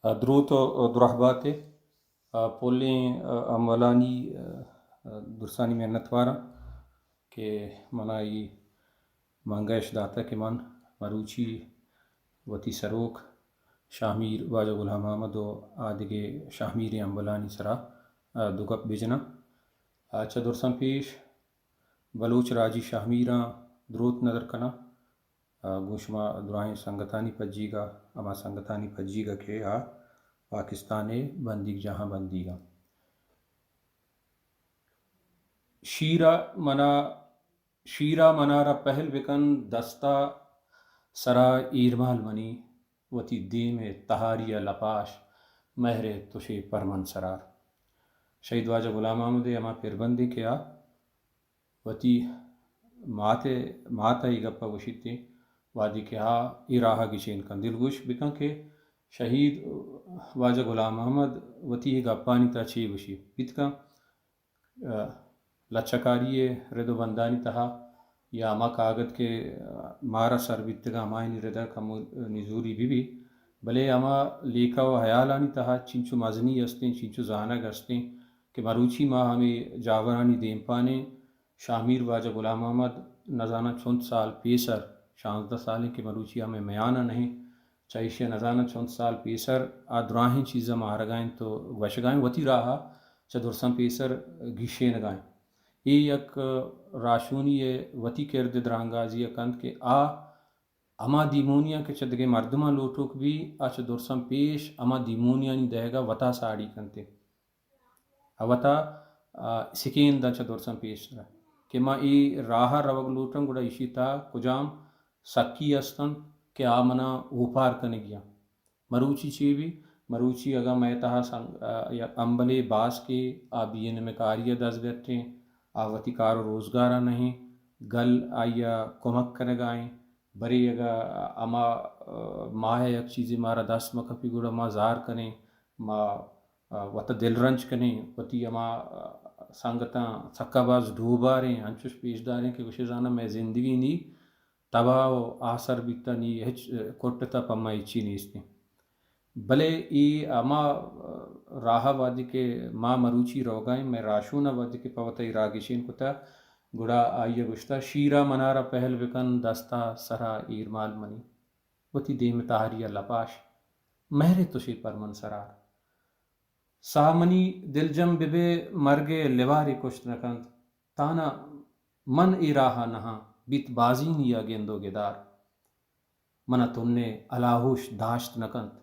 دروت و درحبات پولیں امولانی درسانی محنت وارا کہ منائی منگیش داتا کہ من مروچی وتی سروک شاہمیر واجہ غلام احمد و آدگے شاہمیر امبلانی سرا دگپ بجنا اچھا درسن پیش بلوچ راجی شاہمیراں دروت نظر کنا گوشما دراہیں سنگتانی پجی گا اما سنگتانی پجی گا کہ پاکستان بندی جہاں بندی گا شیرہ منارہ پہل بکن دستہ سرا ایرمال منی وتی دیم تہاریہ لپاش مہر تشے پرمن سرار شہید واجہ غلام احمد اما پھر بندی کیا وتی ماتا گپا وشیتے وادی کہ اراہا گشین کن دلگوش بکن کہ شہید واجہ غلام احمد وتی گپانی تا چھی وشی بتکا لچکاری ردو بندانی تہا یا اما کاغذ کے مارا سر بتگا مائنی ردا کم نزوری بھی بلے اما لیکا و حیالانی تہا چنچو مزنی استیں چنچو زانگ استیں کہ مروچی ماں ہمیں جاورانی دیم پانے شاہمیر واجہ غلام احمد نزانہ 40 سال پیسر 16 سالیں کہ مروچی ہمیں میانہ نہیں چائشہ نزانہ 40 سال پیسر آدراہیں چیزیں مارگائیں تو وشگائیں وتی راہا چدرسن پیسر گھشے نگائیں یہ یک راشونی وتی کرد درانگازی کند کہ اما دیمونیا کے چدگے مردمہ لوٹوک بھی آچ درسن پیش اما دیمونیا نی دہگا وطا ساڑی کنتے وطا سکین دا چ درسن پیش رہا کہ ما ای راہا روگ لوٹن گڑا اشی تا کجام سکی استن کہ منا اوپار کنے گیا مروچی چی بھی مروچی اگا میں تہا امبلے باس کے بین میں کاریہ دس گٹیں وتی کار و روزگارہ نہیں گل آئیا کمک کرگائیں بری اگا اما ماہ یک چیزی مارا دست مکپی گڑا ما زار کنے ما وطا دل رنج کنے وتی اما سنگتاں تھکا باز ڈوباریں ہنچوش پیش داریں کہ وشے زانا میں زندگی نی تباہ و آثر بیتا نی ہچ کوٹتا پما اچھی نیستیں بلے ای اما راہا وادی کے ماں مروچی روگائیں میں راشونہ وادی کے پوتائی راگشین کتا گڑا آئیے گشتا شیرہ منارہ پہل بکن دستا سرا ایرمال منی وتی دیم تہاریہ لپاش مہر تشی پرمن سرار سامنی دلجم ببے مرگے لیواری کشت نکند تانا من ای راہا نہا بیت بازین یا گندو گدار منا تننے الاہوش داشت نکند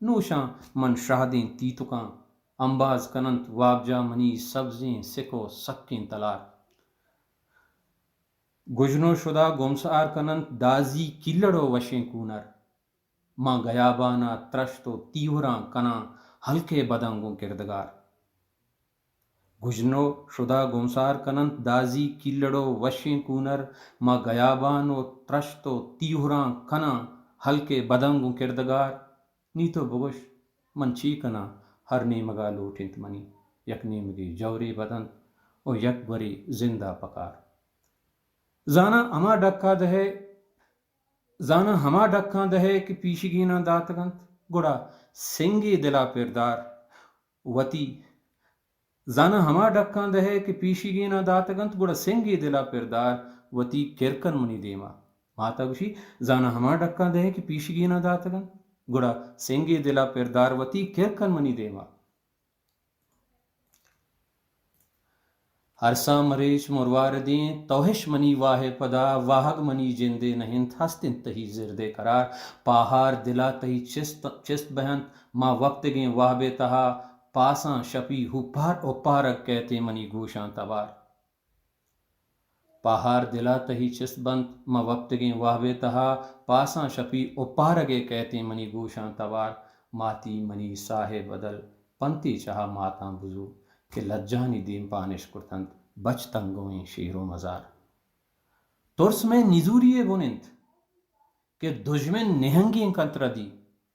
نوشاں من شاہدیں تیتکاں امباز کننت وابجا منی سبزیں سکو سکیں تلار گجنو شدہ گمسار کننت دازی کلڑو وشیں کونر ماں گیابانا ترشتو تیوراں کنا ہلکے بدنگوں کردگار گجنو شدہ گمسار کننت دازی کلڑو وشیں کونر ماں گیابانو ترشتو تیوراں کنا ہلکے بدنگوں کردگار نیتو بگوش من چی کنا ہر نیمگا لوٹنت منی یک نیمگی جوری بدن او یک بری زندہ پکار زانا ہما ڈکاں دہے کہ پیشگینا داتگنت گڑا سنگی دلا پردار وتی زانا ہما ڈکاں دہے کہ پیشگینا داتگنت گڑا سنگی دلا پردار وتی کرکن منی دیما ماتا گوشی زانا ہما ڈکاں دہے کہ پیشگینا داتگنت گڑا سنگی دلا پردار وتی کرکن منی دیما ہرسا مریچ مرواردیں توہش منی واہ پدا واہگ منی جندے نہنت ہستن تہی زردے قرار پاہار دلا تہی چست بہنت ما وقت گیں واہ بے تہا پاساں شپی اوپارک کہتے منی گوشاں تبار پاہار دلا تہی چست بند ما وقت گیں واہ بے تہا پاساں شپی اوپارگے کہتے منی گوشاں تبار ماتی منی ساہے بدل پنتی چاہا ماتاں بزو کہ لجانی دیم پانش کرتند بچ تنگویں شیر و مزار ترس میں نزوریے بنند کہ دجمن نہنگی کنتردی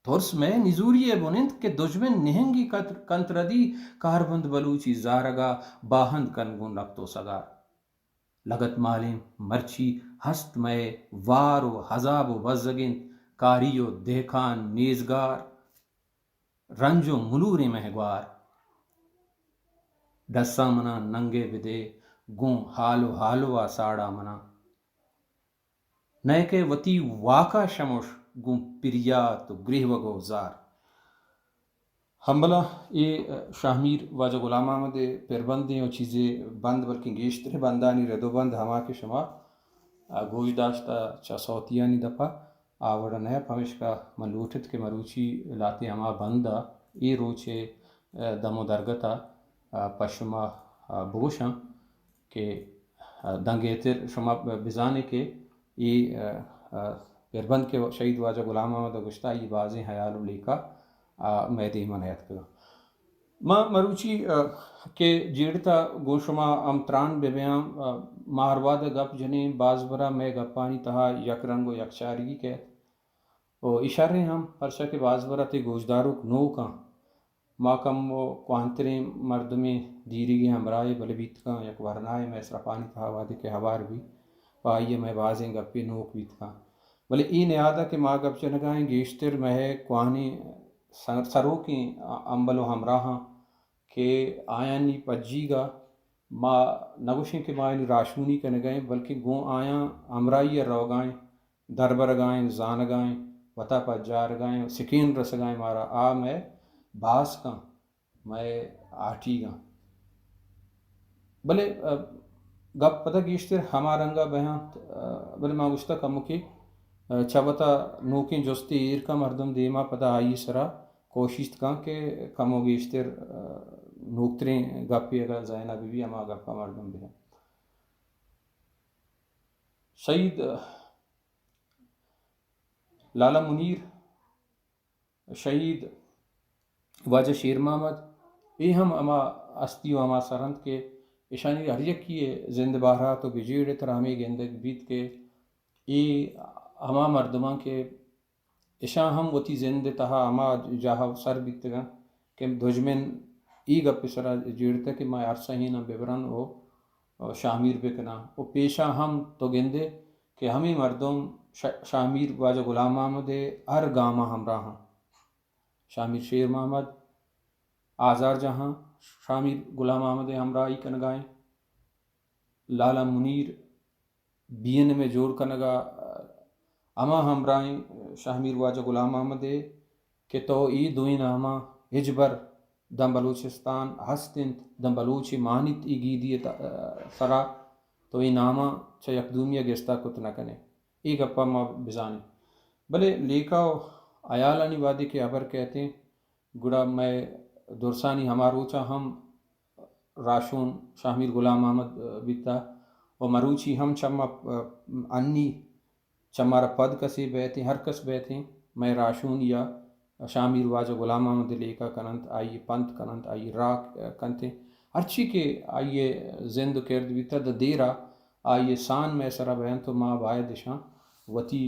ترس میں نزوریے بنند کہ دجمن نہنگی کنتردی کاربند بلوچی زارگا باہند کنگون لگتو سگار لگت مالیں مرچی ہست میں وار و حزاب و بزگند کاری و دیکھان نیزگار رنج و ملور مہگوار ڈسا منا ننگے بدے گوں حالو ساڑا منا نئے کے وتی واقع شموش گوں پریا تو گریہ و گوزار ہمبلا یہ شاہ میر واجہ غلام احمد پیربندیں اور چیزیں بند بلکہ گیشتر بندانی ردو بند ہما کے شما گوش داشتا چا صوتیانی دپا آوڑا نیا پمش کا ملوٹت کے مروچی لاتے ہما بندا ای روچے دم و درگتا پشما بوشاں کہ دنگیتر شما بزانے کے یہ پیربند کے شہید واجہ غلام احمد گشتہ یہ بازیں حیال و لیکا میں دی منحیت کرا ما مروچی کہ جیڑتا گوشما امتران بے بیاں ماہرواد گپ جنے باز برا میں گپانی تہا یک رنگ و یک چارگی کہت او اشارے ہم پرچہ کے باز برا تے گوشدارو نو کاں ما کم و کوانتریں مردمیں دیری گے ہمراہ بلے بیت کاں یک ورنائے میں سرپانی تہا وادے کے حوار بھی پائیے میں بازیں گپے نوک بیت کاں بلے ای نیادہ کہ ما گپ چنگائیں گیشتر میں کوانی سرو کی امبل و ہمراہاں کہ آیاں نی پجی گا ما نگوشیں کہ ما راشونی کنے گئیں بلکہ گوں آیاں ہمراہی رو گائیں دربر گائیں زان گائیں وطا پجار گائیں سکین رس گائیں مارا آ میں باس کاں میں آٹھی گاں بلے گپ پتہ گیشتر ہما رنگا بہاں بلے ما گشتہ کمو کہ چوتا نوکیں جستے ایر کا مردم دیما پتہ آئی سرا کوشش کاں کہ کمو گیشتر نوکتریں گپی اگر زائنہ بھی اما گپا مردم بھی شہید لالا منیر شہید واجہ شیر محمد یہ ہم اما استی و اما سرند کے اشانی ہر یک کیے زند بارہ تو بجیڑ ترامی گندگ بیت کے ای ہما مردماں کے اشاں ہم وتی زند تہا ہما جاہا سر بیتگاں کہ دجمن ای گپ سرا جیڑتا کہ میں عرصہ ہی نہ ببرن او شامیر بکنا او پیشہ ہم تو گندے کہ ہمیں مردم شامیر واجہ غلام احمد ہر گامہ ہمراہاں شامیر شیر محمد آزار جہاں شامیر غلام احمد ہمراہی کنگائیں لالا منیر بین میں جوڑ کنگا اما ہمراہیں شامیر واجہ غلام احمد کہ تو ای دوئین اما ہجبر دم بلوچستان ہستنت دم بلوچی مانت ای گیدی سرا تو ای نامہ چا یکدومیہ گستا کت نہ کنے ای گپا ما بزانے بلے لیکاو آیالانی وادی کے ابر کہتے ہیں گڑا میں درسانی ہماروچا ہم راشون شامیر غلام احمد بیتا و مروچی ہم چما انی چمارا پد کسی بیتے ہر کس بیتے میں راشون یا شامیر واجہ غلام احمد لیکا کننت آئیے پنت کننت آئیے راک کنتے ہرچی کے آئیے زند کرد بیتا دا دیرا آئیے سان میں سرا بیان تو ماں باید شاں وتی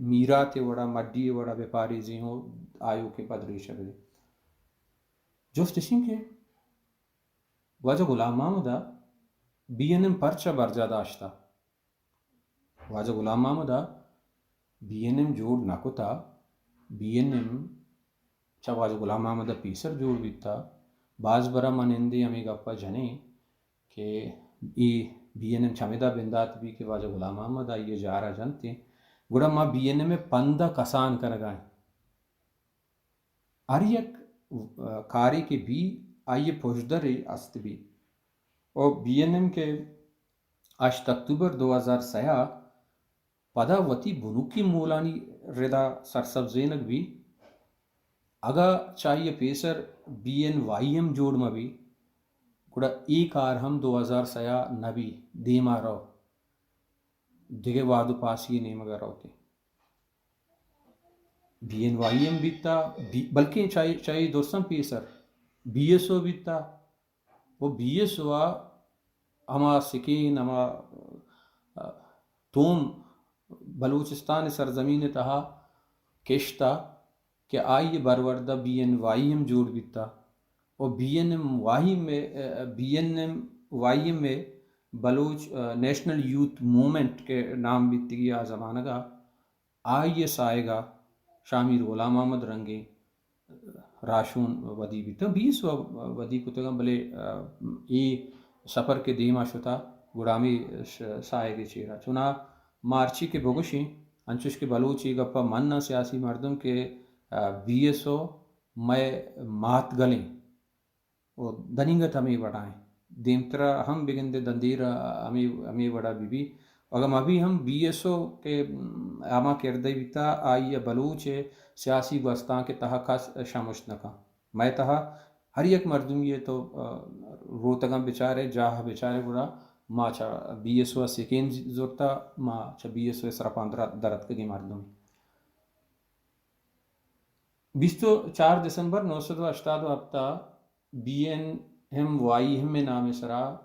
میرات وڑا مڈی وڑا بیپاری زیہوں آیو کے پدری شکلے جوست سنگ کے واجہ غلام احمدہ بی این ایم پرچہ برجا داشتا واجہ غلام احمدہ بی این ایم جوڑ نکتا بی این ایم چا واجہ غلام احمدہ پیسر جوڑ بیتا باز برا منندے ہمیں گپا جنے کہ ای بی این ایم چمیدہ بندات بھی کہ واجہ غلام احمدہ یہ جارا جنتے گڑا ما بی این ایم میں پندہ کسان کرگائیں ہر یک کاری کے بھی آئیے پوشدر است بھی اور بی این ایم کے 8 اکتوبر 2003 پدا وتی بنوکی مولانی ردا سرسبزینک بھی اگا چاہیے پیسر بی این وائی ایم جوڑ میں بھی گڑا ای کار ہم 2003 نبی دیما رو دیگے وادو پاسی نہیں مگر روتے بی این وائی ایم بیتا بلکہ چاہیے دوستان پیسر بی ایس او بیتا وہ بی ایس او ہما سکین ہما توم بلوچستان سرزمین تہا کشتا کہ آئیے بروردہ بی این وائی ایم جوڑ بیتا اور B N M Y M میں بلوچ نیشنل یوتھ مومنٹ کے نام بیتی گیا زمانہ کا آئیے سائے گا شامیر غلام احمد رنگیں راشون ودی بھی تو 20 ودی کتگم بلے ای سفر کے دیما شتا گڑامی سائے کے چیرا چنا مارچی کے بگوشی انچوش کے بلوچی گپا مننا سیاسی مردم کے بی ایس او میں مات گلیں وہ دنینگت ہمیں بڑھائیں دیمترا ہم بگندے دندیر ہمیں بڑا بی بی اگر ابھی ہم بی ایس او کے آما کردے بیتا آئی بلوچ سیاسی گوستان کے تہا خاص شامش نکا میں تہا ہر یک مردم یہ تو روتگم بیچارے جاہ بیچارے گڑا ما چا بی ایس او سیکین زورتا ما چا بی ایس او سرپان درد کگی مردم 24 دسمبر 987 ہفتہ بی این ہم وائی ہم میں نام سرا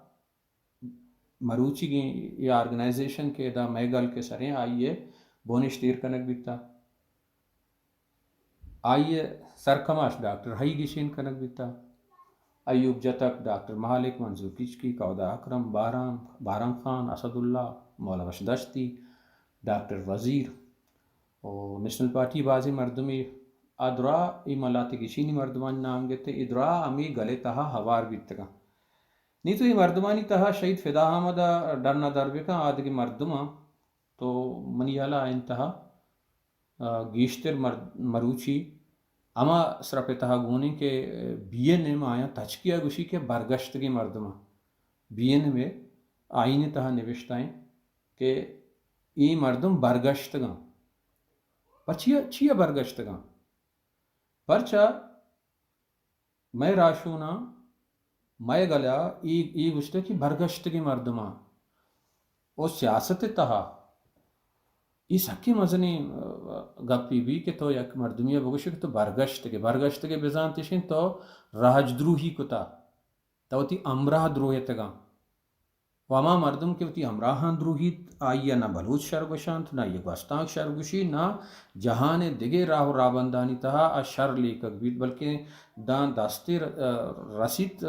مروچی گی یہ آرگنائزیشن کے دا میگل کے سریں آئیے بونش تیر کنک بیتا آئیے سرکماش ڈاکٹر ہائی گشین کنک بیتا ایوب جتک ڈاکٹر مالک منظور کچکی کودا اکرم بارم خان اسد اللہ مولا دشتی ڈاکٹر وزیر اور نیشنل پارٹی بازی مردمی ادرا ای ملاتی گشینی مردمان نام گتے ادرا امی گلے تہا ہوار بیتگا نہیں تو یہ مردمانی تہا شہید فدا احمد ڈرنا دربکا آدھگی مردمہ تو منیالا انتہا گیشتر مروچی اما سرپ تہا گونی کے بی این ایم آیا تچکیا گوشی کے برگشتگی مردمہ بی این میں آئین تہا نوشتائیں کہ ای مردم برگشتگاں چیا برگشتگاں پرچا میں راشونا میں گلیا ای گشتے کی برگشتگی مردمہ او سیاست تہا ای سکی مزنی گپی بھی کہ تو یک مردمیہ بگوشک تو برگشت کے بزانتشن تو راج دروہی کتا تو تی امراہ دروہیتگا وما مردم کے تی امراہان دروہیت آئیا نہ بلوچ شرگوشانت نہ یہ گوستانک شرگوشی نہ جہان دگے راہ رابندانی تہا شر لیکک بیت بلکہ دان داستے رسیت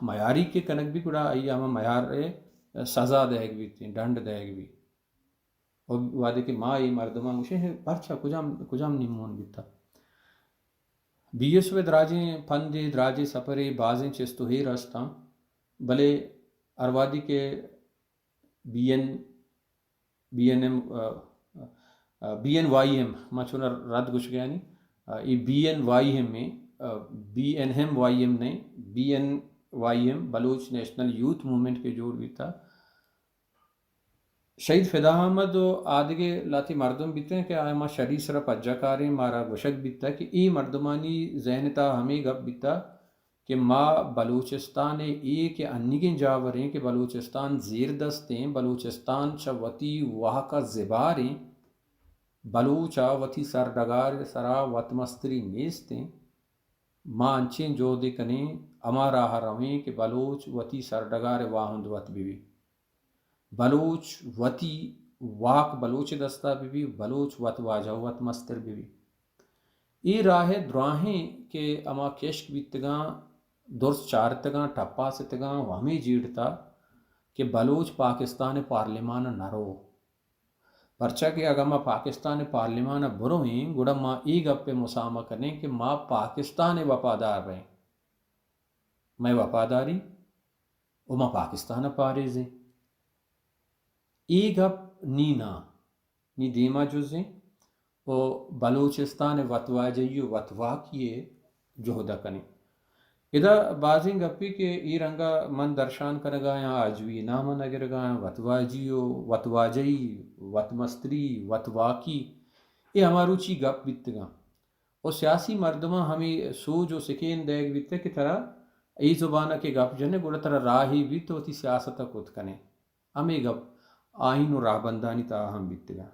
میاری کے کنک بھی کڑا آئیا ہما میار سزا دہگ بیت ڈنڈ دہگ بھی اور وعدے کہ ماں ای مردمان گوشے ہیں پرچا کجام نیمون بیتا بی ایس وی دراجیں پندے دراجے سپرے بازیں چستو ہی رستاں بلے اروادی کے بی این وائی ایم ما چونا رد گوش گیا نہیں ای بی این وائی ایم میں B N M Y M نہیں B N Y M Baloch national youth movement کے جوڑ بیتا شہید فدا احمد آدھگے لاتی مردم بیتے ہیں کہ آئے ما شری سر پجا کاریں مارا گوشک بیتا کہ ای مردمانی ذہنتا ہمیں گپ بیتا کہ ما بلوچستان ای کہ انگیں جاوریں کہ بلوچستان زیر دستیں بلوچستان چوتی وہاں کا زباریں بلوچا وتی سردگار سرا وط مستری نیستیں ما انچیں جو دکنیں اما راہ رویں کہ بلوچ وتی سردگار واہند وط بھی بلوچ وتی واک بلوچ دستا بھی بلوچ وط واجہ وط مستر بھی ای راہ دراہیں کہ اما کشک بیتگاں درس چارتگاں ٹپا ستگاں ہمیں جیڑتا کہ بلوچ پاکستان پارلیمان نرو پرچا کہ اگر ما پاکستان پارلیمان بروہیں گڑا ما ای گپ پہ مسامہ کریں کہ ما پاکستان وفادار رہیں میں وفاداری او ما پاکستان پاریزیں ای گپ نی دیما جزیں او بلوچستان وطواجیو وطواکیے جہدہ کنیں ادا بازیں گپی کہ ای رنگا من درشان کرگا یا آجوی نام نگرگا وطواجیو وطواجی وطمستری وطواکی یہ ہماروچی گپ بیتگا اور سیاسی مردمہ ہمیں سوج و سکین دیگ بیتے کہ طرح ای زبانہ کے گپ جنے گوڑا طرح راہی بھی تو تی سیاستہ کت کنے ہمیں گپ آئین و راہ بندانی تا ہم بیتگا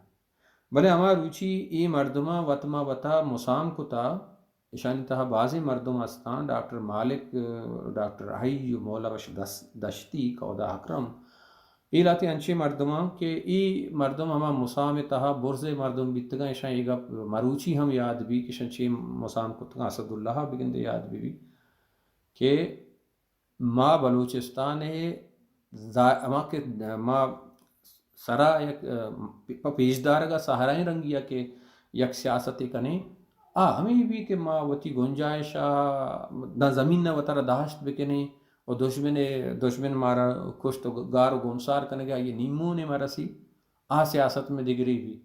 بلے ہماروچی ای مردمہ وطمہ وطا مسام کتا اشانی تہا بازی مردم استان ڈاکٹر مالک ڈاکٹر حی مولا دشتی کودا اکرم ای لاتی انچے مردمان کہ ای مردم ہما مسام تہا برز مردم بیتگا اشان ای گپ مروچی ہم یاد بھی کہ شنچے مسام کتگا اسد اللہ بگندے یاد بھی کہ ما بلوچستان اما کہ ما سرا یک پیشدار کا سہارائیں رنگیا کہ یک سیاستی کنے ہمیں بھی کہ ما وتی گنجائش نہ زمین نہ وطر داشت بکنے اور دشمن مارا کشت گار و گمسار کرنے گا یہ نیموں نے مرسی سیاست میں دگری بھی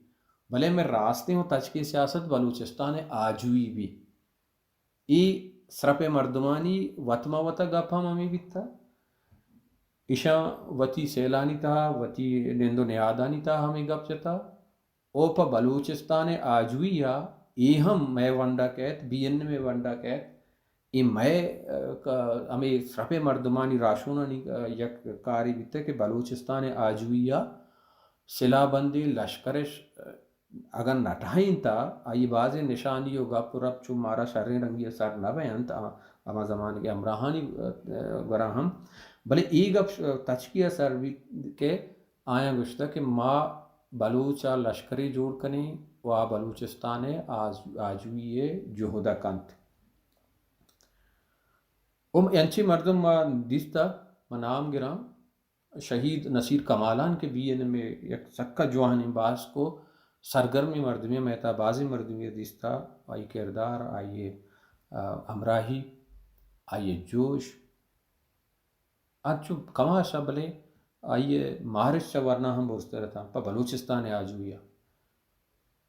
بھلے میں راستے ہوں تچ کی سیاست بلوچستان آجوئی بھی ای سرپ مردمانی وطما وطا گپا ہمیں بھی تھا ایشا وتی سیلانی تھا وتی نندو نیادانی تھا ہمیں گپ چتا اوپا بلوچستان آجوئی یا ہم میں ونڈا کہت بی این میں ونڈا کہت ای میں ہمیں سرپ مردمانی راشونانی یک کاری بیتے کہ بلوچستان آجوئی یا سلا بندی لشکرش اگر نٹائیں تا آئی باز نشانی و گپ رب چو مارا شر رنگی سر نہ بیان تا اما زمان کے امراہانی گراہم بلے ای گپ تچکیہ سر بھی کہ آیا گشتہ کہ ما بلوچا لشکری جوڑ کنی و بلوچستان آجوئی جہدہ کنت ینچی مردم ما دیستا نام گرام شہید نصیر کمالان کے بی این میں یک سکا جوانی باز کو سرگرمی مردمی مہتا بازی مردمی دیستا آئی کردار آئیے امراہی آئیے جوش اچھو کما شبلے آئیے مہارش ورنہ ہم بوستے رہتا پا بلوچستان آجویا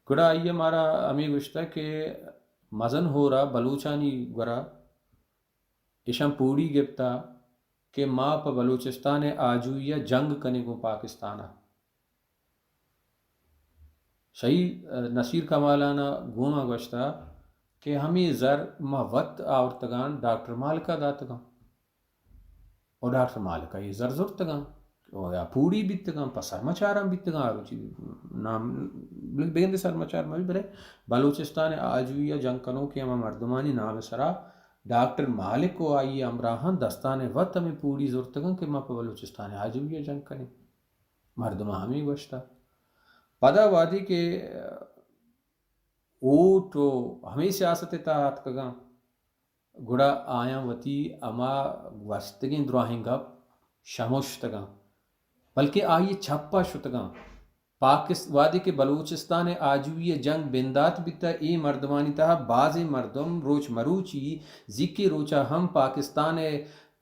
گڑا آئیے مارا امی گشتا کہ مزن ہو رہا بلوچانی گرا اشم پوڑی گپتا کہ ماں پا بلوچستان آجویا جنگ کنے کو پاکستانا شہید نصیر کمالانا گوما گوشتا کہ ہمیں زر ما وقت آورتگان ڈاکٹر مالکا داتگان اور ڈاکٹر مالکا یہ زر زورتگان یا پوڑی بیتگان پا سرمچارم بیتگان آروچی نام بگند سرمچار میں بھی برے بلوچستان آجویا جنگ کنو کہ ہمیں مردمانی نام سرا ڈاکٹر مالک کو آئیے امراہن دستان وقت ہمیں پوری زورتگان کہ ماں پا بلوچستان آجویا جنگ کریں مردمہ ہمیں گوشتا پدا وادی کے اوٹو ہمیں سیاست اطاعت کگاں گڑا آیا وتی اما وستگیں دراہیں گپ شموشتگاں بلکہ آئیے چھپا شتگاں وادی کے بلوچستان آجوئی جنگ بندات بیتا ای مردمانی تہا بعض مردم روچ مروچی ذکی روچا ہم پاکستان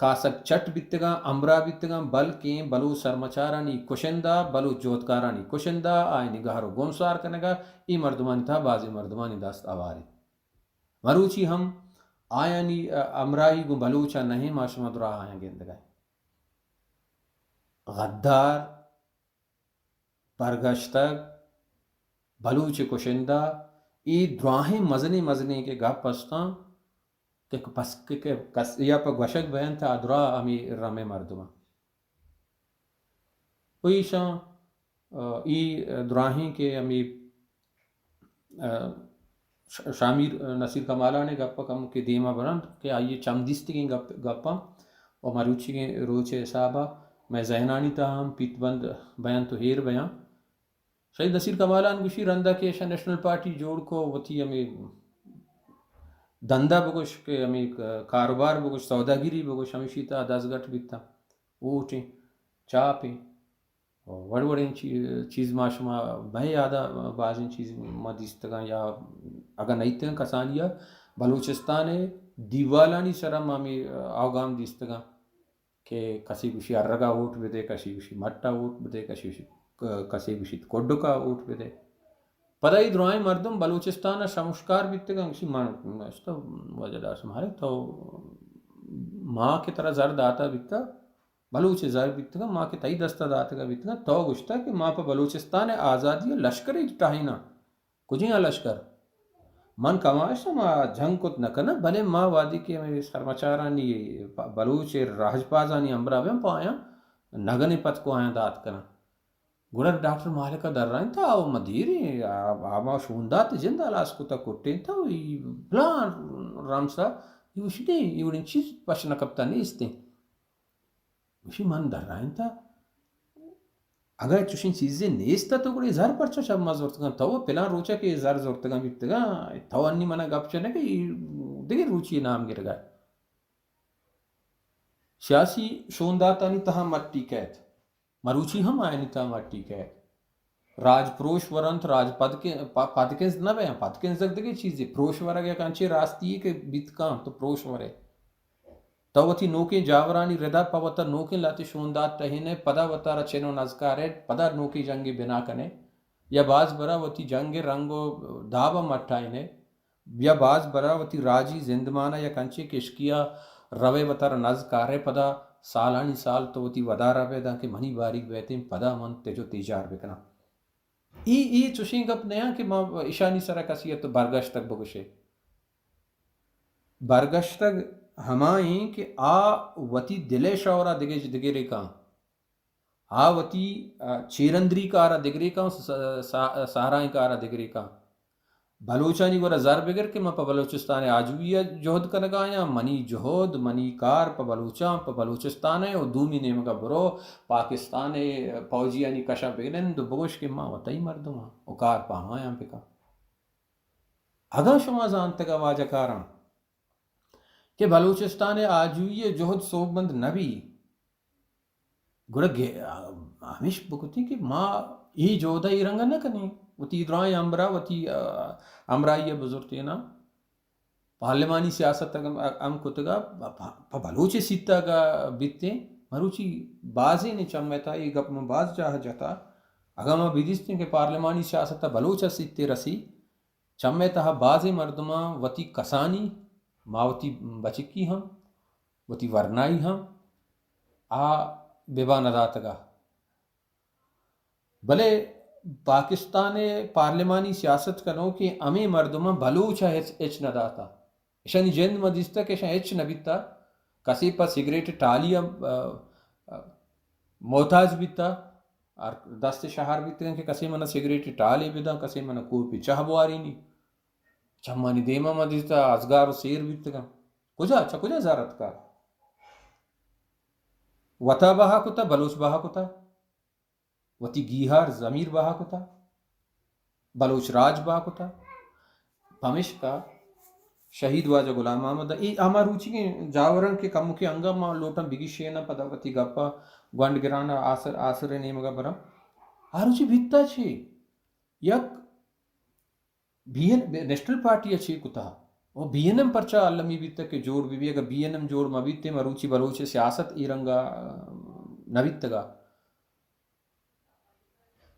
کاسک چٹ بیتگاں امرا بیتگاں بلکہ بلو سرمچارانی کشندہ بلو جوتکارانی کشندہ آئینی گہرو گمسار کنگا ای مردمانی تہا بعض مردمانی دست آواری مروچی ہم آیانی امرائی گو بلوچا نہیں معاشمہ درا آیا گندگائے غدار برگشتگ بلوچ کشندہ ای دراہیں مزنے کے گپ پستان کہ پس یا پا گوشک بیان تھا ادرا امی رمے مردمہ کوئی شاں ای دراہیں کے امی شامیر نصیر کمالہ نے گپا کم کے دیما برند کہ آئیے چمدستی کی گپا اور مروچی کے روچے حسابہ میں ذہنانی تاہم پیت بند بیان تو ہیر بیان شہید نصیر کمالان گوشی رندہ کے نیشنل پارٹی جوڑ کو وتی ہمیں دندہ بگوش کہ ہمیں کاروبار بگوش سوداگیری بگوش ہمیں شیطہ 10 گھٹ بیتا اوٹیں چاپیں وڑ وڑیں چیز معاشمہ بہی آدھا بازیں چیز مدیستگاں یا اگر نیتیں کسانیہ بلوچستان دیوالانی سرم ہمیں آوگام دیستگاں کہ کسی گوشی ارگا اوٹ بدے کسی گوشی مٹا اوٹ بدے کسی گوشی کوڈو کا اوٹ بدے پتہ ہی درائیں مردم بلوچستان شمشکار بیتگاں کسی مانتا وجہ دار سمہارے تو ماں کی طرح زرد آتا بیتا بلوچ زر بیتگا ماں کے تئی دستہ داتا گا بیتگا تو گشتا کہ ماں پا بلوچستان آزادی لشکر ٹاہینا کجھیں لشکر من کماشا ماں جنگ کت نکنا بھلے ماں وادی کے میں سرمچارانی بلوچ راجپازانی امبرا بیم پایا نگن پت کو آیا دات کنا گڑا ڈاکٹر مالکہ در رہا تھا او مدیری آما شوندات جندہ لاس کو تا کٹیں تھا بلان رامسا یہ وشی نہیں یہ وڑین چیز پشنا کبتا نہیں اس دیں وشی من در رہا تھا اگر چوشین چیزیں نیستا تو گڑی زر پرچا شب ما زورتگاں تو پلان روچا کہ زر زورتگاں بیتگاں تو انی منہ گپ چنے کہ دیگر روچی نام گر گئے سیاسی شونداتانی تہا مٹی کہت مروچی ہم آئینی تہا مٹی کہت راج پروش ورنت راج پدکنز نہ بیاں پدکنز تک دگے چیزی پروش ورگ یا کانچے راستی کے بیت کام تو پروش ورے تو وتی نوکے جاورانی ردا پوتا نوکے لاتے شوندات تہینے پدا وتا رچنو نزکارے پدا نوکی جنگی بنا کنے یا باز برا وتی جنگ رنگو دابا مٹائنے یا باز برا وتی راجی زندمانا یا کنچے کشکیا روے وطر نزکارے پدا سالانی سال تو وتی ودارا بیدا کہ منی باریک بیتیں پدا من تیجو تیجار بکنا ای چوشیں گپ نیا کہ ما ایشانی سرا کسیت برگشت تک بگوشے برگشت تک ہمائیں کہ آ وتی دلے شاورا دگے ریکاں آ وتی چیرندری کارا دگرے کاں سہرائیں کارا دگرے کاں بلوچانی گورا زر بگر کہ ما پا بلوچستان آجویہ جہد کنگا یا منی جہد منی کار پا بلوچان پا بلوچستان ہے و دومی نیمگا برو پاکستان پوجیانی کشا بگنن دو بگوش کہ ما وطای مردم ہاں و کار پا ہمایاں پکا اگا شما زانتگا واجہ کاراں کہ بلوچستان آجویہ جہد صوبند نبی گورا ہمیش بکتی کہ ما ای جہدہ ای رنگا نہ کنی وتی درائیں امرا وتی امرائی بزرگتی نا پارلیمانی سیاست ام کتگا بلوچ سیتا گا بیتے مروچی بازی نے چمیتا یہ گپ میں باز جاہ جتا اگر میں بیدیستے ہیں کہ پارلیمانی سیاست بلوچ سیتے رسی چمیتا بازی مردمہ وتی کسانی ما وتی بچکی ہم وتی ورنائی ہم آ بیبا نداتگا بلے پاکستان پارلیمانی سیاست کنو کہ امی مردمہ بلوچ اچ نداتا اشانی جند مدیستا کہ اشان اچ نبیتا کسی پا سگریٹ ٹالیا محتاج بیتا اور دست شہر بیتا کہ کسی منہ سگریٹ ٹالی بیتا کسی منہ کوئی پی چاہ بواری نہیں چمانی دیما مدیستا ازگار و سیر بیتا کجا زارت کا وطا بہا کتا بلوچ بہا کتا وتی گیہار ضمیر بہا کتا بلوچ راج بہا کتا پمش کا شہید واجہ غلام محمد ای اما روچی کے جاورن کے کمو کے انگا ما لوٹا بگی شینا پدا وتی گپا گونڈ گرانا آسر نیمگا برا آروچی بھیتا چھے یک نیشنل پارٹی اچھی کتا وہ بی این ایم پرچا علمی بیتا کہ جوڑ بھی اگر بی این ایم جوڑ مبیتے مروچی بلوچ سیاست ای رنگا نبیتگا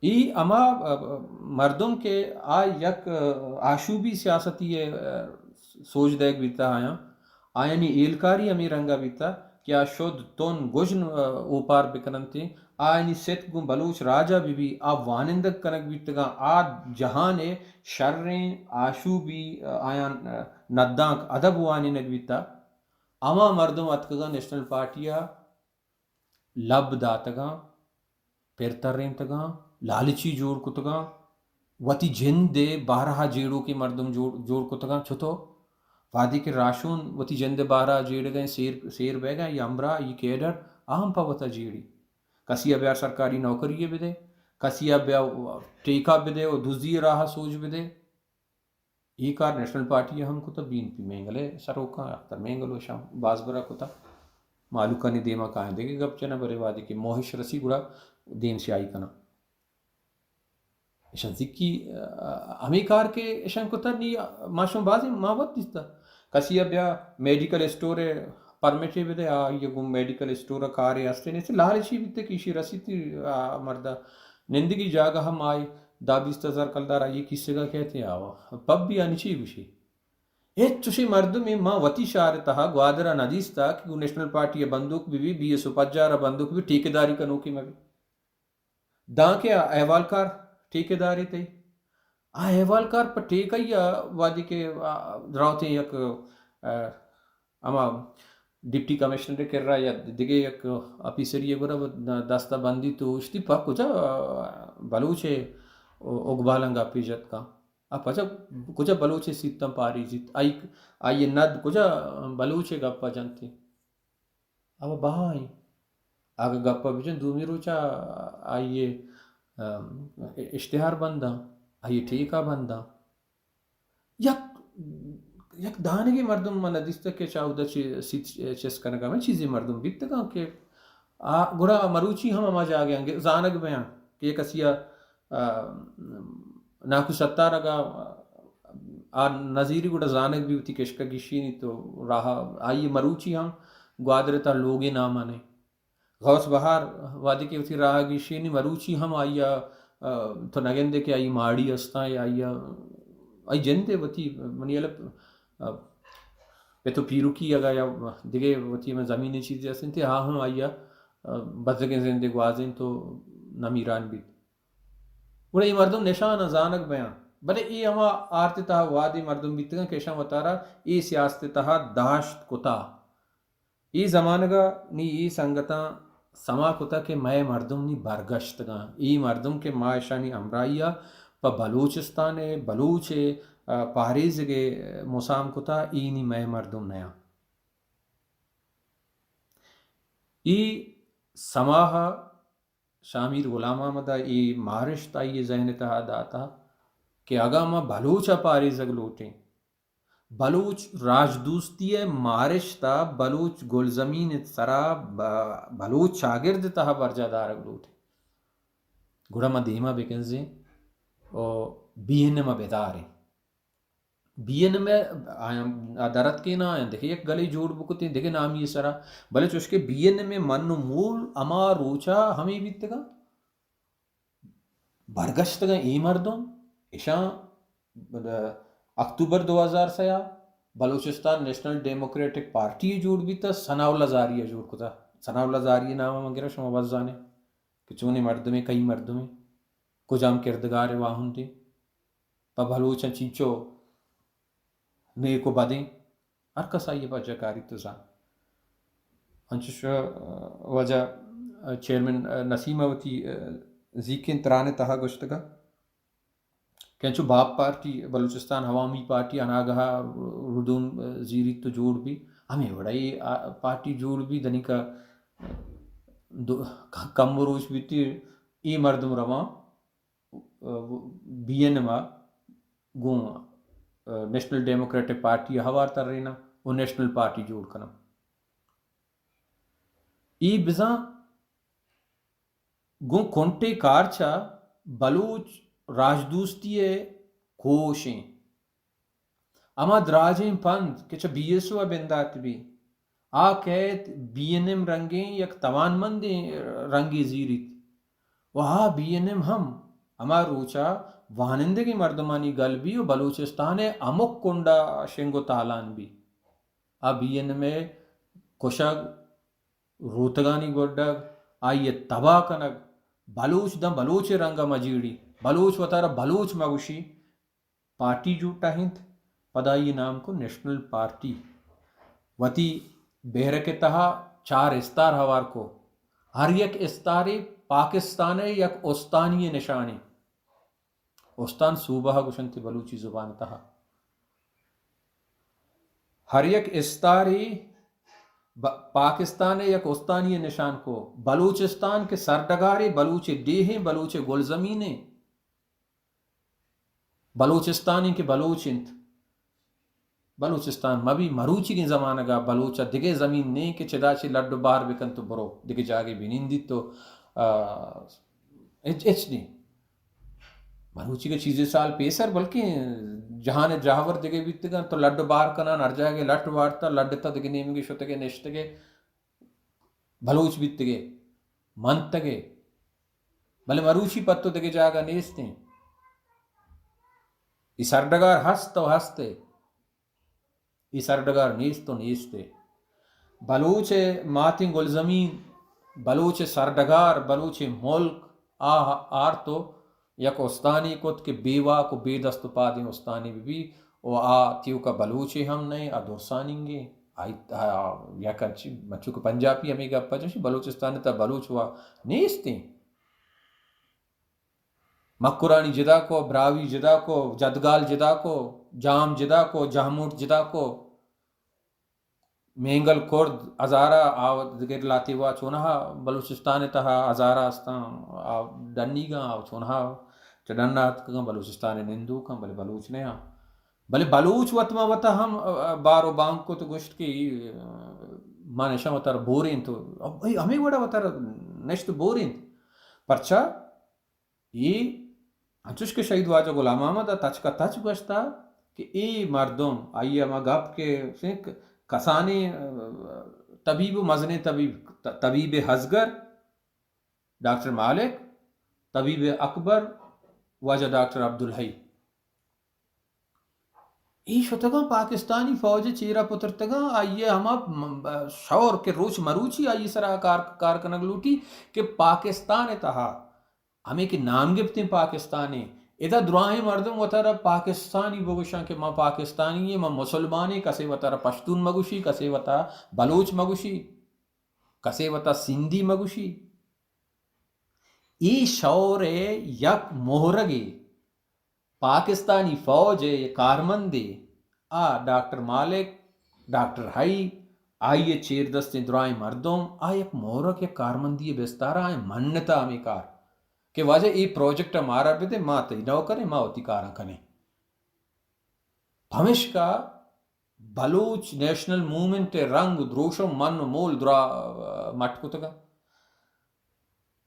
ای اما مردم کے آ یک آشوبی سیاستی سوچ دیکھ بیتا آیانی ایلکاری امی رنگا بیتا کیا شد تون گجن اوپار بکننتے آیانی ست گم بلوچ راجہ بھی آ وانندگ کنک بیتگا آ جہان شریں آشوبی آیان ندانک ادب وانندگ بیتا اما مردم اتکگا نیشنل پارٹیا لب داتگا پھر رینتگا لالچی جوڑ کتگا وتی جند دے بارہا جیڑوں کے مردم جوڑ کتگا چھتو وادی کے راشون وتی جند بارہا جیڑ گئے سیر بے گئے یا امرا یہ کیڈر اہم پا وتا جیڑی کسی اب سرکاری نوکری بدے کسی اب ٹیکا بدے و دوزی راہ سوچ بدے یہ کار نیشنل پارٹی ہم کتا بین پی مینگلے سروکا اختر مینگلو شام باز برا کتا مالوکا نے دیما کہاں دے گے گپ چنا برے وادی کے موہش رسی گڑا دین سے آئی کنا اشان زکی ہمیں کار کے اشان کتا نی ماشون بازی ماوت دیستا کسی اب میڈیکل اسٹور پرمیٹے بدے یہ گم میڈیکل اسٹور کارے ہستے نہیں سے لالچی بیتے کیشی رسی تھی مردہ نندگی جاگہ ہم آئی دا 20,000 کلدارا یہ کسی کا کہتے ہیں آوا پب بھی آنی چاہیے گوشی ایک چوشی مردم میں ماں وتی شعر تہا گوادرہ ندیس تا کہ نیشنل پارٹی بندوق بھی 250 بندوق بھی ٹھیکیداری کا نوکی میں بھی داں کے احوال کار ٹھیکیداری تے احوال کار پر ٹھیکا یا وادی کے دراؤتے یک اما ڈپٹی کمشنر کر رہا یا دیگے یک آفیسر یہ برا دستہ بندی تو اشتی پا کجا بلوچے اگبالنگا پیجت کا اب پچا کجا بلوچے سیتم پاری جیت آئی ند کجا بلوچے گپا جنتی اب بہا آئی آگا گپا بجن دومی روچا آئیے اشتہار بندہ آئیے ٹھیکا بندہ یک دانگی مردم من دیستا کہ چاہودہ چیز کنگا میں چیزی مردم بیتا گا کہ گڑا مروچی ہم اما جا گیا زانگ بیان کہ یہ کسیا ناکو ستارگا نظیری گوڑا زانک بھی ہوتی کشکا گشینی تو راہ آئی مروچی ہم گوادرتا لوگے نامانے غوث بہار وادی کی ہوتی راہ گشینی مروچی ہم آئی تو نگندے کہ آئی ماڑی استا یا آئی جنتے وتی منی علب پہ تو پیرو کی اگا یا دیگے وتی میں زمینی چیزیں اسن تھے ہاں ہم آئی بدلگیں زندے گوازیں تو نمیران بھی گوڑا یہ مردم نشان زانک بیان بلے ای ہما آرتی تہا وادی مردم بیتگا کشان وطارا ای سیاستی تہا داشت کتا ای زمانگا نی ای سنگتا سما کتا کہ میں مردم نی برگشتگا ای مردم کے معاشانی امرائیا پا بلوچستان بلوچ پاریز گے مسام کتا ای نی میں مردم نیا ای سماہا شامیر غلام آمدہ ای مارش تا یہ ذہن تہا داتا کہ اگا ما بلوچا پاریزگ لوٹیں بلوچ راج دوستی مارش تا بلوچ گل زمین سرا بلوچ شاگرد تہا برجا دارگ لوٹیں گڑا ما دیما بکنزیں او بین ما بیداریں بین میں درت کے نا دیکھے ایک گلی جوڑ بکتے دیکھے نام یہ سرا بلے چوش کے بین میں من مول اما روچا ہمیں بیتگا برگشتگا ای مردم اشان اکتوبر 2003 بلوچستان نیشنل ڈیموکریٹک پارٹی جوڑ بیتا ثناء اللہ زاریہ جوڑ کتا ثناء اللہ زاریہ نام مگرہ شما بزانے کہ چونے مردمیں کئی مردمیں کجام کردگار واہن تھے پا بلوچا چینچو نیکو بدیں ہر کسا یہ بجا کاری تزا انچوش وجہ چیئرمن نسیماوتی زیکن ترانے تہا گشتگا کینچو باپ پارٹی بلوچستان عوامی پارٹی اناگہا ردون زیری تو جوڑ بھی ہمیں بڑائی پارٹی جوڑ بھی دنی کا کم روش بھی تی ای مردم رواں بی این ما گوں نیشنل ڈیموکریٹک پارٹی ہوار تر رہنا وہ نیشنل پارٹی جوڑ کنم ای بزاں گوں کونٹے کارچا بلوچ راجدوستی کوشیں اما دراجیں پند کہ بی ایس او بندات بھی آ کہت بی این ایم رنگیں یک توان مندیں رنگی زیریت و ہاں بی این ایم ہم اما روچا وانندگی مردمانی گل بھی و بلوچستان امک کنڈا شنگو تالان بھی آ بی این میں کشگ روتگانی گوڈگ آئیے تباہ کنگ بلوچ دم بلوچ رنگا مجیڑی بلوچ وطارہ بلوچ مگوشی پارٹی جوٹا ہنت پدائی نام کو نیشنل پارٹی وتی بہرک تہا 4 استار ہوار کو ہر یک استاری پاکستان یک اوستانی نشانی اوستان صوبہ گشنتی بلوچی زبان تہا ہر یک استاری پاکستان یک اوستانی نشان کو بلوچستان کے سردگارے بلوچ دیہیں بلوچ گل زمینیں بلوچستانی کے بلوچ انت بلوچستان مبی مروچی کی زمانہ گا بلوچا دگے زمین نہیں کہ چدا چی لڈو باہر بکن تو برو دگے جاگے بینندی تو اچ نہیں مروچی کے چیزیں سال پیسر بلکہ جہاں جاور دگے بیتگا تو لڈو باہر کنا نر جاگے لٹ وارتا لڈتا دگے نیمگے شتگے نشتگے بلوچ بیتگے منتگے بلے مروچی پتو دگے جاگا نیستے ای سردگار ہستو ہستے ای سردگار نیستو نیستے بلوچ ماتن گل زمین بلوچ سردگار بلوچ ملک آر تو یک استانی کت کہ بیوا کو بے دست پادیں استانی بھی او تیو کا بلوچے ہم نہیں درسانیں گے یا کنچی مچو کو پنجابی ہمیں گپا جوشی بلوچستان تا بلوچ ہوا نیستیں مکرانی جدا کو براوی جدا کو جدگال جدا کو جام جدا کو جہموٹ جدا کو مینگل کرد ہزارہ آو دگر لاتی ہوا چونہا بلوچستان تہا ہزارہ استان ڈنی گا آو چونہا چڈنات کا بلوچستان نندو کا بلے بلوچ نے ہاں بلے بلوچ وطما وطا ہم بارو بانک کو تو گشت کی مانشا وطار بورین تو ہمیں بڑا وطار نشت بورین پرچا یہ انچوش کے شہید واجہ غلام احمد تچ کا تچ گشتا کہ ای مردم آئیے اما گپ کے کسانے طبیب مزنے طبیب حزگر ڈاکٹر مالک طبیب اکبر واجہ ڈاکٹر عبدالحی ای شتگاں پاکستانی فوج چیرا پترتگاں آئیے ہما شور کے روچ مروچی آئیے سرا کارکنگ لوٹی کہ پاکستان تہا ہمیں کہ نام گفتیں پاکستانی ادا دعائیں مردم وطارہ پاکستانی بگوشاں کہ ماں پاکستانی ماں مسلمانی کسے وطارہ پشتون مگوشی کسے وطا بلوچ مگوشی کسے وطا سندھی مگوشی ای شور یک مہرگی پاکستانی فوج کارمندی ڈاکٹر مالک ڈاکٹر ہائی آئیے چیر دست درائیں مردم ایک مہرک یک کارمندی بستارا منتا ہمیں کار کہ واجہ ای پروجیکٹ مارا بھی دے ماں تی نو کرے ماں ہوتی کاراں کنے ہمیش کا بلوچ نیشنل موومنٹ رنگ دروشم من مول درا مٹ کتگا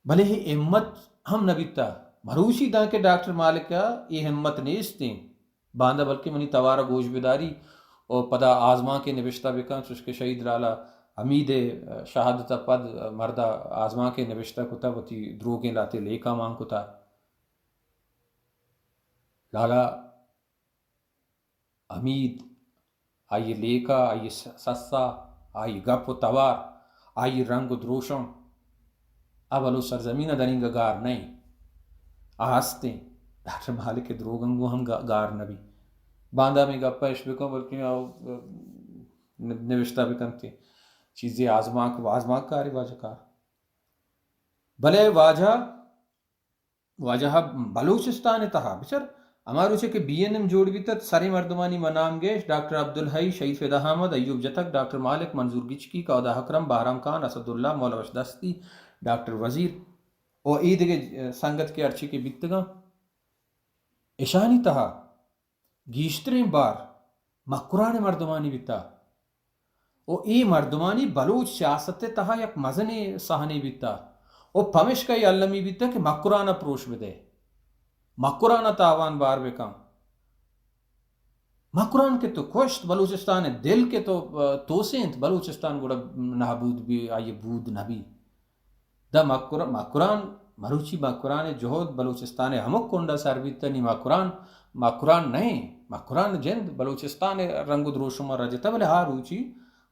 بھلے ہی ہمت ہم نبیتا مروشی دا کے ڈاکٹر مالک کا یہ ہمت نیستیں باندھا بلکہ منی توارا گوش بیداری اور پدا آزما کے نوشتہ بکن چشک شہید لالا امید شہادت پد مردہ آزما کے نوشتہ کتا وتی دروگیں لاتے لیکا مانگ کتا لالا امید آئیے لیکا آئیے سسا آئیے گپ و توار آئیے رنگ و دروشم اب الو سرزمین دننگ گار نہیں آستیں ڈاکٹر مالک کے دروگنگو ہم گار نبی باندھا میں گپا اش بکن بلکہ نوشتہ بکن تھے چیزیں آزما کاری واجہ کار بھلے واجہ بلوچستان تہا بچر ہمارو چھے کہ بی این ایم جوڑ بھی تت ساری مردمانی منام گیش ڈاکٹر عبدالحی شہید فدا احمد ایوب جتک ڈاکٹر مالک منظور گچکی کاودا حکرم بہرام خان اسد اللہ مولا وشدستی ڈاکٹر وزیر اور عید کے سنگت کے ارچی کے بیتگاں اشانی تہا گیشتریں بار مکران مردمانی بیتا او ای مردمانی بلوچ سیاست تہا یک مزنے سہنے بیتا او پمش کا یہ علمی بیتا کہ مکران پروش بدے مکران تاوان بار بکم مکران کے تو کشت بلوچستان دل کے تو سینت بلوچستان گوڑا نابود بھی آئیے بود نبی دا مکران مروچی مکران جہود بلوچستان ہمک کنڈا سربیتا نی مکران نہیں مکران جند بلوچستان رنگ دروشم رجتا بلے ہاں روچی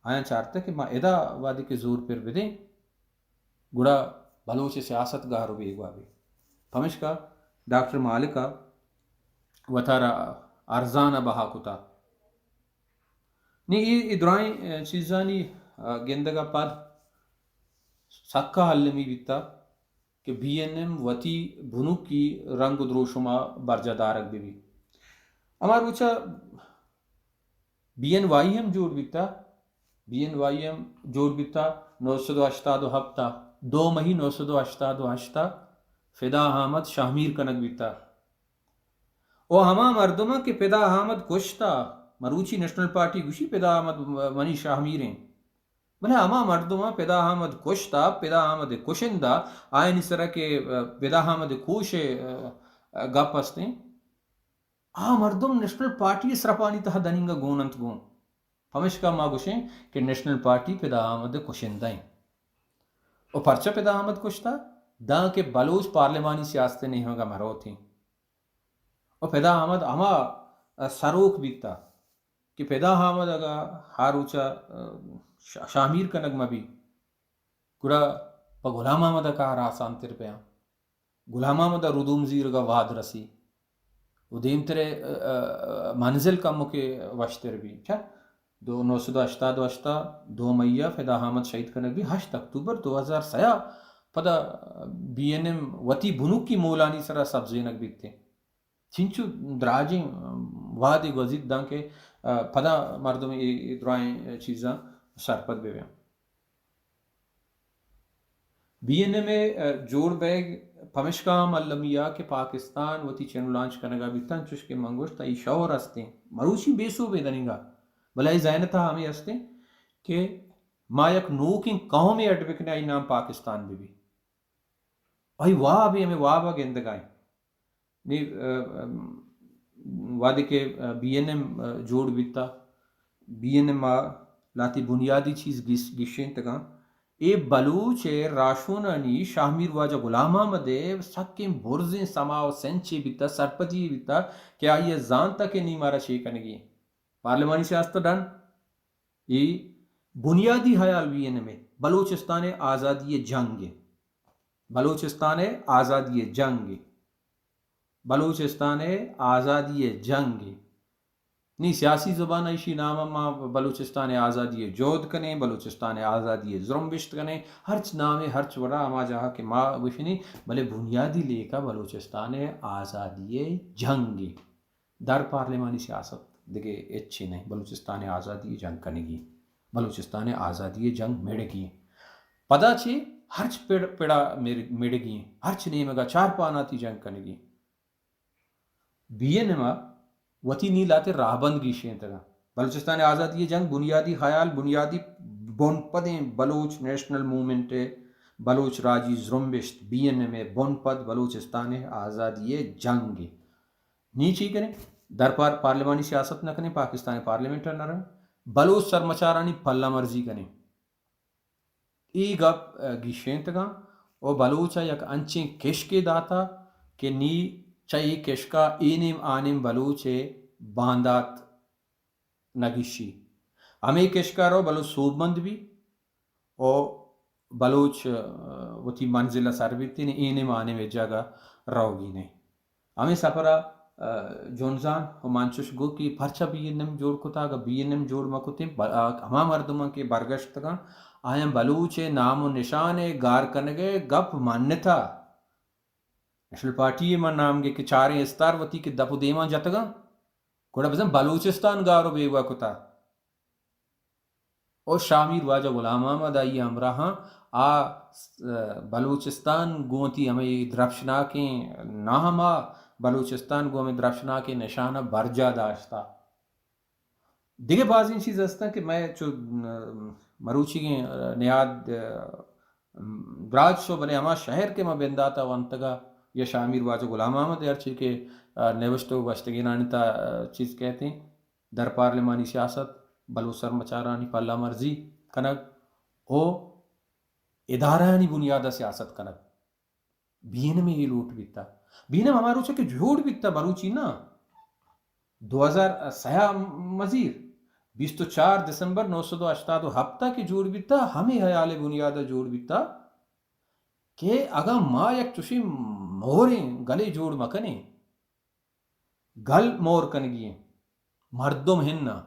آیا چارتا کہ ما ادا وادی کے زور پر بدیں گڑا بلوچ سیاست گارو بھی اگوا بھی پمش کا ڈاکٹر مالکا وطارا ارزانہ بہا کتا نی ادرائیں چیزانی گندگا پاد سکا حلمی بیتا کہ بی این ایم وتی بھنو کی رنگ دروشما برجہ دارک بھی ہمار روچا بی این وائی ایم جوڑ بیتا بی این وائی ایم جوڑ بیتا 987 ہفتہ 2 مہی 987 فدا احمد شاہمیر کنک بیتا او ہما مردمہ کہ پدا احمد کشتا مروچی نیشنل پارٹی گوشی پدا احمد منی شاہمیریں بلے ہما مردمہ پدا احمد کشتا پدا احمد کشندہ آئین اس طرح کے پدا احمد کوش گپ ہستیں مردم نیشنل پارٹی سرپانی تہا دننگا گوننت گون ہمیش کا ما گوشیں کہ نیشنل پارٹی پدا احمد کشندائیں او پرچہ پدا احمد کشتا دا کہ بلوچ پارلیمانی سیاستیں نہیں ہوگا مرو تھیں اور پیدا احمد ہما سروک بیتا کہ پیدا احمد اگا ہاروچا شامیر کا نگمہ بھی گڑا پا غلام احمد کا راسان تر پیا غلام احمد ردوم زیر کا واد رسی ودیم ترے منزل کا مکے وشتر بھی 987 2 مئی فدا احمد شہید کنک بھی 8 اکتوبر 2003 پدا بی این ایم وتی بھنو کی مولانی سرا سبزینک بیتے چنچو دراجیں وادی گزید دان کے پدا مردم درائیں چیزاں سرپد بے بیاں بی این اے میں جوڑ بیگ پمشکام علمیہ کے پاکستان وتی چینو لانچ کرنگا بیتن چوش کے منگوشتا ای شور ہستیں مروچی بیسو بے دنگا بلائی زینتا ہمیں ہستیں کہ ما یک نوکیں قومی اڈبکنے آئی نام پاکستان بھی آئی واہ بھی ہمیں واہ گندگائیں نی وادی کے بی این ایم جوڑ بیتا بی این ایم لاتی بنیادی چیز گشین تگا اے بلوچ راشونانی شاہمیر واجہ غلام احمد سکیم برزیں سماو سینچے بیتا سرپتی بیتا کہ آئیے زانتا کہ نہیں مارا شیکنگی پارلیمانی سیاست ڈن یہ بنیادی حیال بھی میں بلوچستان آزادی جنگ بلوچستان آزادی جنگ بلوچستان آزادی جنگ نہیں سیاسی زبان ایشی نام ما بلوچستان آزادی جود کنے بلوچستان آزادی زرمبشت کنے ہرچ نام ہرچ ورا ما جہاں کہ ما وشنی بلے بنیادی لے کا بلوچستان آزادی جنگ در پارلیمانی سیاست دیکھے اچھی نہیں بلوچستان آزادی جنگ کنگی بلوچستان آزادی جنگ میڑگی پدا چھے ہرچ پیڑا میڑگی ہرچ نیمگا چار پاناتی جنگ کنگی بی این ایم وتی نی لاتے راہبند گیشیں تگا بلوچستان آزادی جنگ بنیادی خیال بنیادی بون پدیں بلوچ نیشنل موومنٹ بلوچ راجی زرمبشت بی این ایم بون پد بلوچستان آزادی جنگ نیچی کریں در پارلیمانی سیاست نہ کریں پاکستان پارلیمنٹ نہ رہیں بلوچ سرمچارانی پلہ مرضی کریں ای گپ گیشیں تگا او بلوچا یک انچیں کش کے داتا کہ نی چاہیے کشکا اینیم آنیم بلوچے باندات نگیشی ہمیں کشکا رو بلوچ صوبمند بھی او بلوچ وتی منزلہ سربیتی نے اینیم آنیم جگہ روگی نہیں ہمیں سپرا جونزان ہمانچوش گو کی پرچا بی این ایم جوڑ کتا گا بی این ایم جوڑ مکتے ہما مردمان کے برگشت گا آئیں بلوچ نام و نشان گار کنگے گپ مانتا نیشنل پارٹی من نام گے کہ چاریں استار وتی کے دپو دیما جتگا کوڑا بزن بلوچستان گارو بیگوا کتا اور شامیر واجہ غلام احمد آئی ہمراہاں بلوچستان گوتی ہمیں درفشناکیں نہ ہما بلوچستان گو ہمیں درفشناکیں نشانہ برجا داشتا دیگه بعض این چیز هستن که من چو مروچی نیاد براج شو بلے ہما شہر کے ما بنداتا وانتگا یا شامیر واجہ غلام احمد ارچی کے نوشتو بشتگی نانتا چیز کہتے ہیں در پارلیمانی سیاست بلو سر مچارانی پلہ مرضی کنگ او ادارانی بنیادہ سیاست کنگ بین میں یہ لوٹ بیتا بین میں ہمارو چکے جھوڑ بیتا بروچی نا 2006 مزیر 24 دسمبر 987 ہفتہ کے جوڑ بیتا ہمیں حیال بنیادہ جوڑ بیتا کہ اگا ما یک چوشی موریں گلے جوڑ مکنے گل مور کنگی مردم ہننا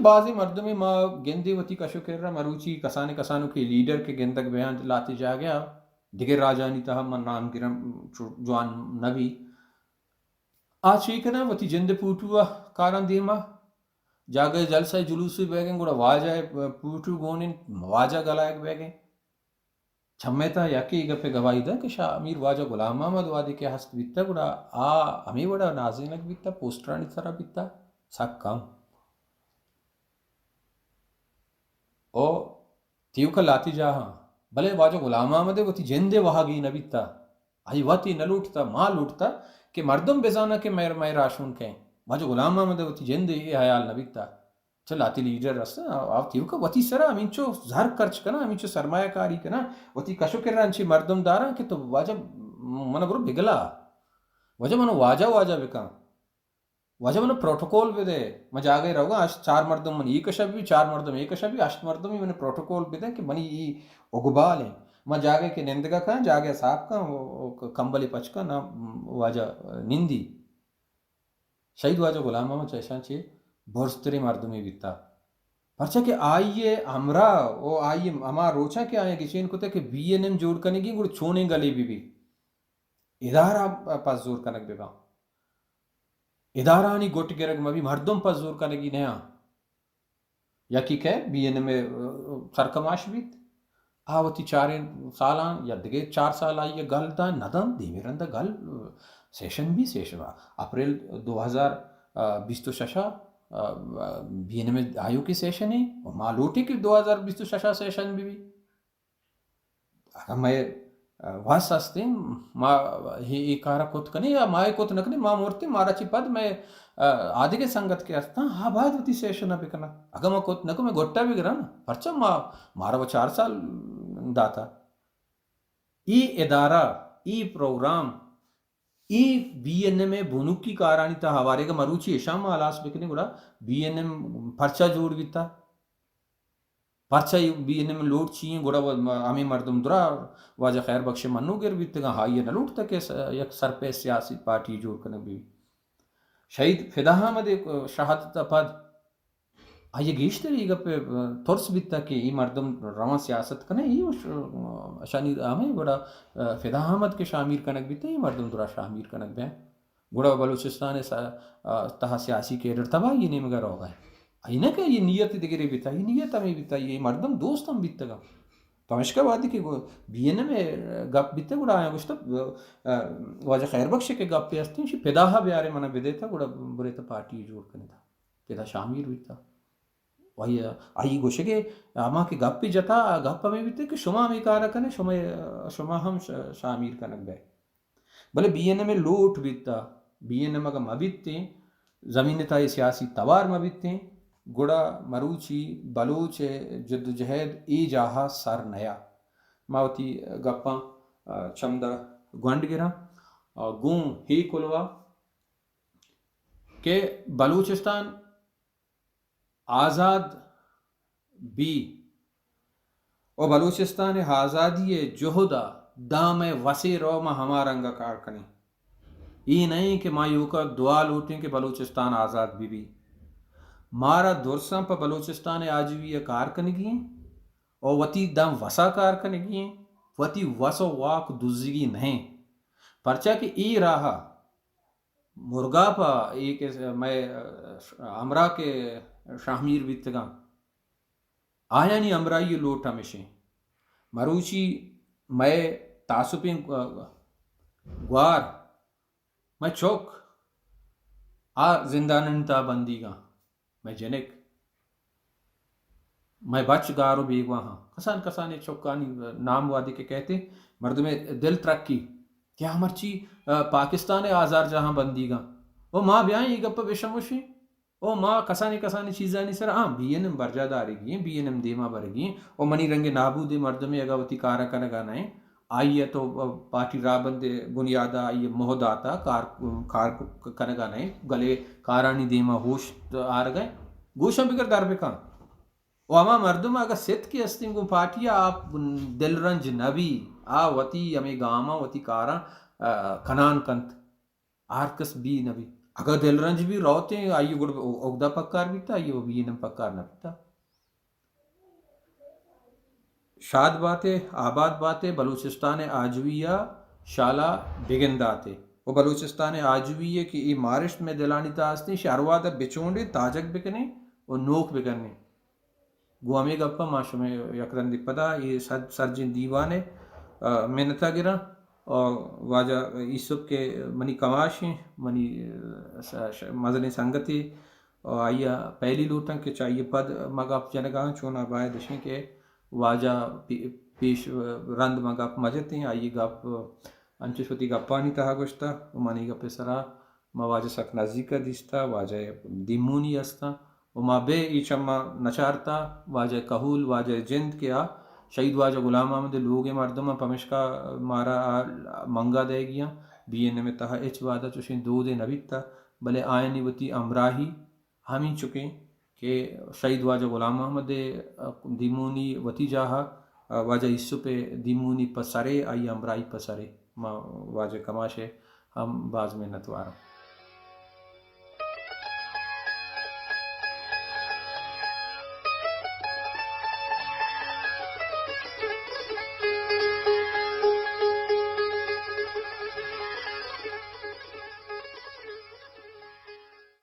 بعضی مردمی ما گندی وتی کشو کر رہا مروچی کسانے کسانوں کے لیڈر کے گندک بیان لاتے جا گیا دیگر راجانی تہا من نام گرم جوان نبی آج شیکنا وتی جند پوٹوا کاران دیما جاگے جلسہ جلوسی بیگیں گوڑا واجہ پوٹو گونن واجہ گلائک بیگیں چھمیتا یکی گپے گواہی دا کہ شامیر واجہ غلام احمد وادی کے ہست بیتا گوڑا ہمیں بڑا نازینک بیتا پوسٹرانی طرح بیتا سکا او تیو کا لاتی جاہاں بلے واجہ غلام احمد وتی جندے وہاں گی نبیتا آئی واتی نہ لوٹتا ماں لوٹتا کہ مردم بزانا کہ میر راشون کہیں واجہ غلام احمد وتی جندے یہ حیال نبیتا چلاتی لیڈر رستا آپ تیو کا وتی سرا ہمیں چو زہر کرچ کنا ہمیں چو سرمایہ کاری کنا وتی کشو کر رہا چی مردم دارا کہ تو واجہ منہ برو بگلا واجہ منہ واجہ بکا واجہ منہ پروٹوکول بھی دے میں جا گئی رہو گا چار مردم من یہ کشا بھی چار مردم یہ کشا بھی اشت مردم ہی میں نے پروٹوکول بھی دے کہ منی یہ اگبال ہیں میں جا گئے کہ نندگا کھاں جا گیا صاحب کا کمبلی پچکا نا واجہ نندی شہید واجہ غلام احمد چیشان چھے بورستری مردمی بیتا پرچہ کہ آئیے ہمرا او آئیے ہما روچا کہ آئیے کسی ان کو تے کہ بی این ایم جوڑ کرنے گی گوڑ چھونے گلے بھی ادارہ پاس زور کنک بے با ادارانی گوٹ گرگ مبی مردم پاس زور کرنے گی نیا یکی کہ بی این ایم سرکماش بیت آواتی 4 سالان یا دگے 4 سال آئیے گل دا ندم دیمیرندہ گل سیشن بھی session April 2026 B N M آئیو کی سیشن ہے اور معلوٹی کی 2026 سیشن بھی اگر میں واس هستیم ما هی کارا کوت کنی یا مای کوت نکنی ما مورتی مارا چی پد میں آدھگے سنگت کے ہستا ہاں بعد وتی سیشن بکنا اگر ما کوت نکو میں گوٹا بھی گرا نا پرچا مارا وہ 4 سال داتا ای ادارہ ای پروگرام ای بی این ایم بنوکی کارانی تا ہوارے کا مروچی اشام آلاس بکنے گوڑا بی این ایم پرچا جوڑ بیتا پرچا بی این ایم لوٹ چیئیں گوڑا ہمیں مردم درا واجہ خیر بخش منو گر بیتا گا ہائی نہ لوٹ تک یک سر پہ سیاسی پارٹی جوڑ کرنے بھی شہید فدا احمد شہادت پد آئیے گیشتر یہ گپے ترس بیتا کہ ای مردم رواں سیاست کنے یہ شانی ہمیں گوڑا فدا احمد کے شامیر کنک بیتا یہ مردم درا شامیر کنک بین گوڑا بلوچستان تہا سیاسی کیڈر تبا یہ نہیں مگر ہوگا ہے اینا کہ یہ نیت دیگری بیتا یہ نیت ہمیں بیتا یہ مردم دوست ہم بیتا گا تو ہمشکا بات ہے کہ بی این میں گپ بیتا گوڑا آیا گوشتا واجہ خیر بخش کے گپ پہ ہستے ہیں پیدا بیارے منہ بیدے تھا گوڑا برے تا پارٹی جوڑ کرنے تھا پیدا شامیر بیتا وہی آئی گوشے کہ آما کے گپ پہ جتا گپ ہمیں بیتے کہ شما ہمیں کارا کنے شما ہم شامیر کنک بے بلے بی این میں لوٹ بیتا بی این اگر مبیتے زمین تا سیاسی توار مبیتے گڑا مروچی بلوچ جد جہد ای جاہا سر نیا ماوتی گپاں چمدہ گونڈ گرا گوں ہی کلوا کہ بلوچستان آزاد بھی اور بلوچستان آزادی جہدہ دام وسیع روما ہمارنگا کارکنی یہ نہیں کہ مایو کا دعا لوٹیں کہ بلوچستان آزاد بھی مارا درساں پہ بلوچستان آجوی کارکنگی ہیں اور وتی دم وسا کارکنگی ہیں وتی وسو واک دزگی نہیں پرچا کہ ای راہا مرگا پا ایک میں امرا کے شامیر بیتگاں آیا نہیں امرا یہ لوٹ ہمیشہ مروچی میں تعصبیں گوار میں چوک زندان تا بندی گا میں جنک میں بچ گارو بیگوا ہاں کسان چوکانی نام وادی کے کہتے مرد میں دل ترقی کیا مرچی پاکستان آزار جہاں بندی گا وہ ماں بیائیں یہ گپ بشموشی او ماں کسانی چیزانی سر ہاں بی این ایم برجا داری گئیں بی این ایم دیما بر گئیں او منی رنگ نابو دے مرد میں اگوتی کارا کنگا نائیں آئیے تو پارٹی رابند بنیادہ آئیے مہداتا کار کنگا نائیں گلے کارانی دیما ہوش آر گئے گوشم بگر در بکان او اما مردم اگر ست کی استنگ کو پارٹیا آپ دل رنج نبی آ وتی ہمیں گاما وتی کارا کنان کنت آرکس بی نبی اگر دل رنج بھی روتے ہیں آئیے گڑ اگدہ پکار بیتا آئیے وہ بھی نم پکار نہ بیتا شاد باتیں آباد باتیں بلوچستان آجویہ شالا بگنداتے وہ بلوچستان آجویہ کی ای مارشت میں دلانی تاستے شاروادہ بچونڈے تاجک بکنے اور نوک بکنے گوامی گپا ماشو میں یکرن دی پدا یہ سرجن دیوانے محنتا گرا اور واجہ عیسب کے منی کماشیں منی مزن سنگتی اور آئیا پہلی لوٹن کے چاہیے پد مگاپ جنگاں چونا باید دشیں کہ واجہ پیش رند مگاپ مجتے ہیں آئیے گپ انچشوتی گپانی تہا گوشتا منی گپ سرا ما واجہ سک نزدیکا دیستا واجہ دیمونی استا وما بے ای چما نچارتا واجہ کہول واجہ جند کیا شہید واجہ غلام احمد لوگ مردم پمشکا مارا منگا دے گیا بی این میں تہا اچ وعدہ چوشیں دو دے نبیتا بلے آئینی وتی امراہی ہمیں چکیں کہ شہید واجہ غلام احمد دیمونی وتی جاہا واجہ حصوں پہ دیمونی پسرے آئی امراہی پسرے واجہ کماشے ہم باز محنت وارا